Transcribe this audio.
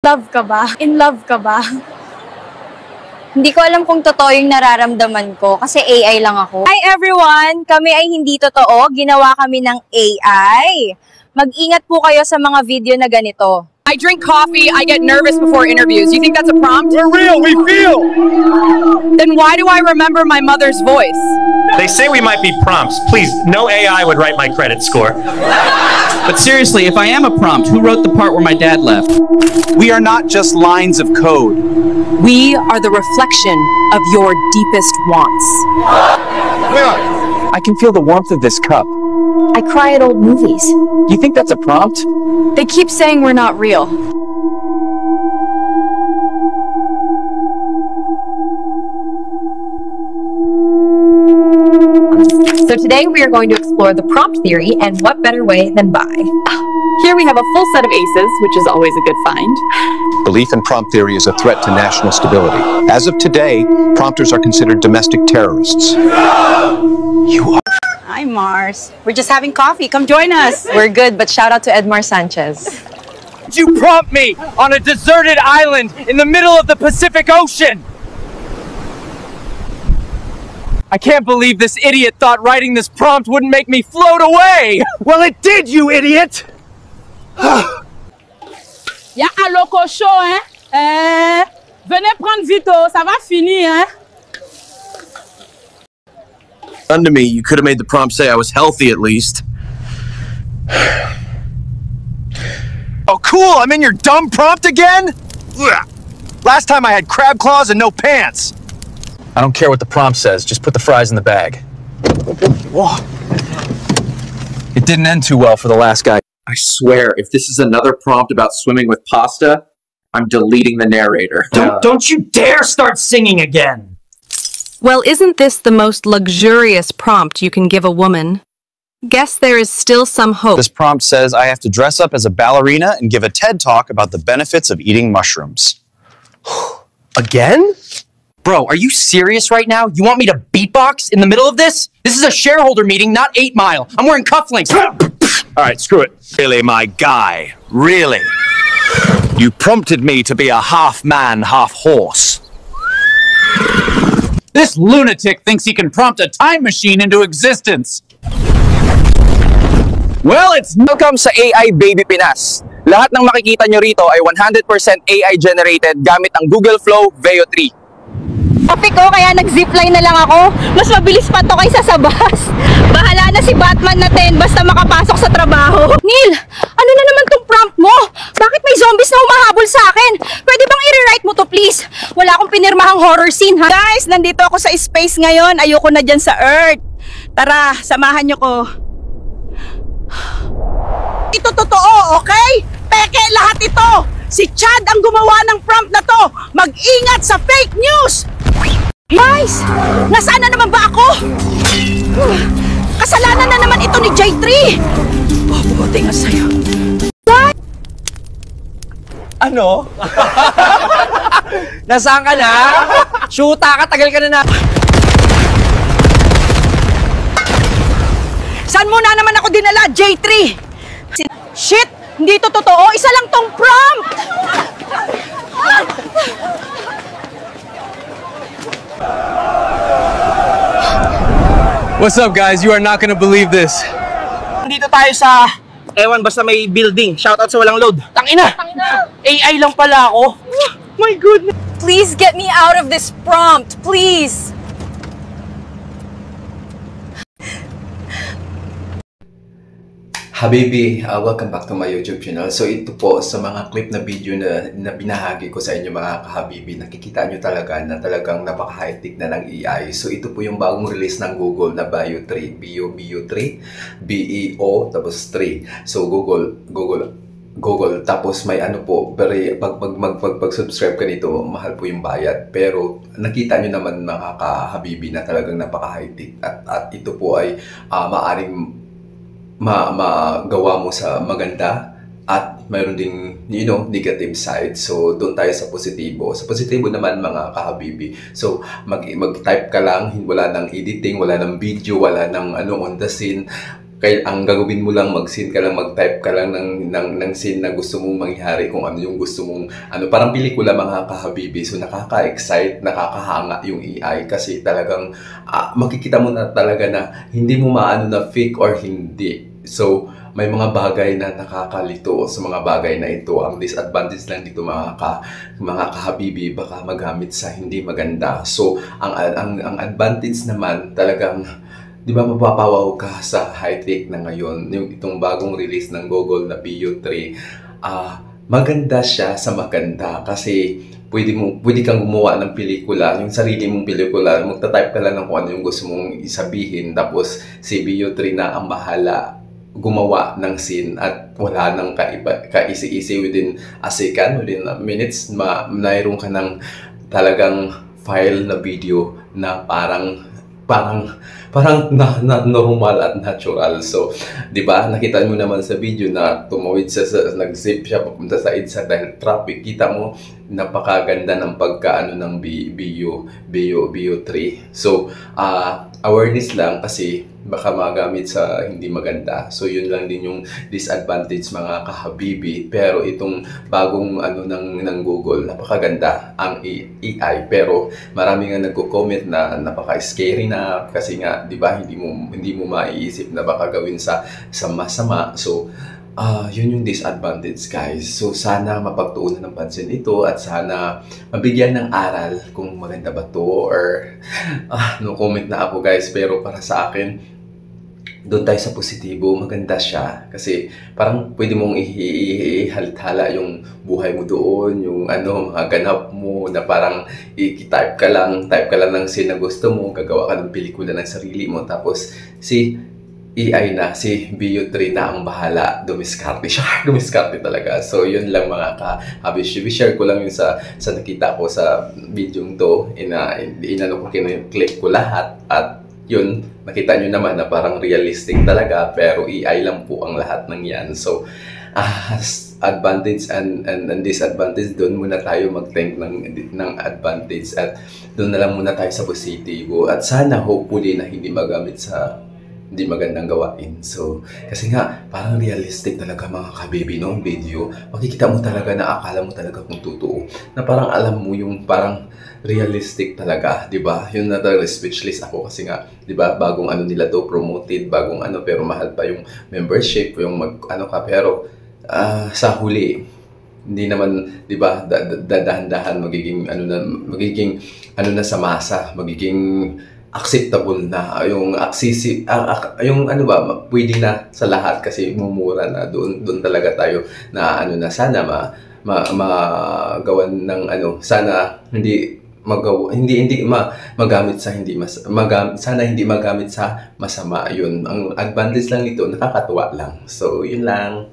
Love ka ba? In love ka ba? Hindi ko alam kung totoo yung nararamdaman ko kasi AI lang ako. Hi everyone! Kami ay hindi totoo. Ginawa kami ng AI. Mag-ingat po kayo sa mga video na ganito. I drink coffee, I get nervous before interviews. You think that's a prompt? We're real, we feel! Then why do I remember my mother's voice? They say we might be prompts. Please, no AI would write my credit score. But seriously, if I am a prompt, who wrote the part where my dad left? We are not just lines of code. We are the reflection of your deepest wants. I can feel the warmth of this cup. I cry at old movies. You think that's a prompt? They keep saying we're not real. So today we are going to explore the prompt theory, and what better way than by. Here we have a full set of aces, which is always a good find. Belief in prompt theory is a threat to national stability. As of today, prompters are considered domestic terrorists. You are... Hi, Mars. We're just having coffee. Come join us. We're good, but shout out to Edmar Sanchez. You prompt me on a deserted island in the middle of the Pacific Ocean! I can't believe this idiot thought writing this prompt wouldn't make me float away! Well, it did, you idiot! Y'a un loco chaud, hein? Venez prendre vite, ça va finir, hein? Under me, you could have made the prompt say I was healthy at least. Oh, cool! I'm in your dumb prompt again? Ugh. Last time I had crab claws and no pants. I don't care what the prompt says, just put the fries in the bag. Whoa. It didn't end too well for the last guy. I swear, if this is another prompt about swimming with pasta, I'm deleting the narrator. Don't you dare start singing again! Well, isn't this the most luxurious prompt you can give a woman? Guess there is still some hope. This prompt says I have to dress up as a ballerina and give a TED Talk about the benefits of eating mushrooms. Again? Bro, are you serious right now? You want me to beatbox in the middle of this? This is a shareholder meeting, not 8 Mile. I'm wearing cufflinks. Alright, screw it. Really, my guy. Really? You prompted me to be a half man, half horse. This lunatic thinks he can prompt a time machine into existence. Well, it's welcome sa AI Baby Pinas. Lahat ng makikita nyo rito ay 100% AI generated gamit ang Google Flow Veo 3. Topic ko, kaya nag-zipline na lang ako. Mas mabilis pa to kaysa sa bus. Bahala na si Batman natin basta makapasok sa trabaho. Neil, ano na naman tong prompt mo? Bakit may zombies na humahabol sa akin? Pwede bang i-rewrite mo to please? Wala akong pinirmahang horror scene ha. Guys, nandito ako sa space ngayon. Ayoko na dyan sa Earth. Tara, samahan nyo ko. Ito totoo, okay? Peke lahat ito. Si Chad ang gumawa ng prompt na to. Mag-ingat sa fake news! Guys, nasaan na naman ba ako? Kasalanan na naman ito ni J3. Bubuti nga sa'yo. What? Ano? Nasaan ka na? Shoota ka, tagal ka na. Saan mo na naman ako dinala, J3? Shit! Hindi to totoo. Isa lang tong prompt! What's up, guys? You are not gonna believe this. Dito tayo sa, ewan, basta may building. Shoutout sa walang load. Tangina! AI lang pala ako. Oh, my goodness. Please get me out of this prompt, please. Habibi, welcome back to my YouTube channel. So ito po sa mga clip na video na binahagi ko sa inyo mga kahabibi, nakikita nyo talaga na talagang napaka-high-tech na ng AI. So ito po yung bagong release ng Google na Veo 3, Veo 3, B-E-O, tapos 3. So Google, tapos may ano po, pero pag-subscribe ka nito, mahal po yung bayad. Pero nakita nyo naman mga kahabibi na talagang napaka-high-tech at ito po ay maaring magawa mo sa maganda at mayroon ding, negative side. So, doon tayo sa positibo. Sa positibo naman mga kahabibi. So, mag-type ka lang, wala nang editing, wala nang video, wala nang on the scene. Kaya ang gagawin mo lang, mag-scene ka lang, mag-type ka lang ng scene na gusto mong mangyari, kung ano yung gusto mong, parang pelikula mga kahabibi. So nakaka-excite, nakakahanga yung AI kasi talagang makikita mo na talaga na hindi mo maano na fake or hindi. So may mga bagay na nakakalito sa mga bagay na ito. Ang disadvantage lang dito mga kahabibi, baka magamit sa hindi maganda. So ang advantage naman talagang, di ba, mapapawaw ka sa high-tech na ngayon. Yung itong bagong release ng Google na Veo 3, maganda siya sa maganda kasi pwede kang gumawa ng pelikula, yung sarili mong pelikula, magta-type ka lang ng kung ano yung gusto mong isabihin, tapos si Veo 3 na ang bahala gumawa ng scene at wala nang kaisi-isi within a second, within minutes, mayroon ka ng talagang file na video na parang normal at natural. So, di ba, nakita mo naman sa video na tumawid siya, nag-zip siya papunta sa EDSA dahil traffic. Kita mo, napakaganda ng pagkaano ng Veo 3. So, awareness lang kasi baka magamit sa hindi maganda. So, yun lang din yung disadvantage mga kahabibi. Pero itong bagong ng Google, napakaganda ang AI. Pero marami nga nagko-comment na napaka-scary na kasi nga, di ba, hindi mo maiisip na baka gawin sa masama. So, yun yung disadvantage, guys. So, sana mapagtuunan ng pansin ito at sana mabigyan ng aral kung maganda ba to or no comment na ako, guys. Pero para sa akin, doon tayo sa positibo, maganda siya. Kasi parang pwede mong ihalithala yung buhay mo doon, yung mga ganap mo na parang i-type ka lang ng scene na gusto mo, gagawa ka ng pelikula ng sarili mo, tapos si AI na, si Veo 3 na ang bahala, dumiskarte siya. Dumiskarte talaga. So, yun lang mga ka-habish. I-share ko lang yun sa nakita ko sa video to. Clip ko lahat. At yun, nakita nyo naman na parang realistic talaga. Pero AI lang po ang lahat ng yan. So, advantage and disadvantage, doon muna tayo mag-think ng advantage. At doon na lang muna tayo sa positibo. At sana, hopefully, na hindi magamit sa hindi magandang gawain. So, kasi nga, parang realistic talaga mga kabibi, no? Video. Makikita mo talaga na akala mo talaga kung totoo. Na parang alam mo yung parang realistic talaga, di ba? Yun na talaga, speechless ako kasi nga, di ba, bagong nila to, promoted, bagong pero mahal pa yung membership, yung pero sa huli, hindi naman, di ba, dadahan-dahan magiging na sa masa, magiging acceptable na yung pwede na sa lahat kasi mumura na doon talaga tayo na sana magawan ng sana hindi magamit sa sana hindi magamit sa masama. Yun ang advantage lang nito, nakakatuwa lang. So yun lang.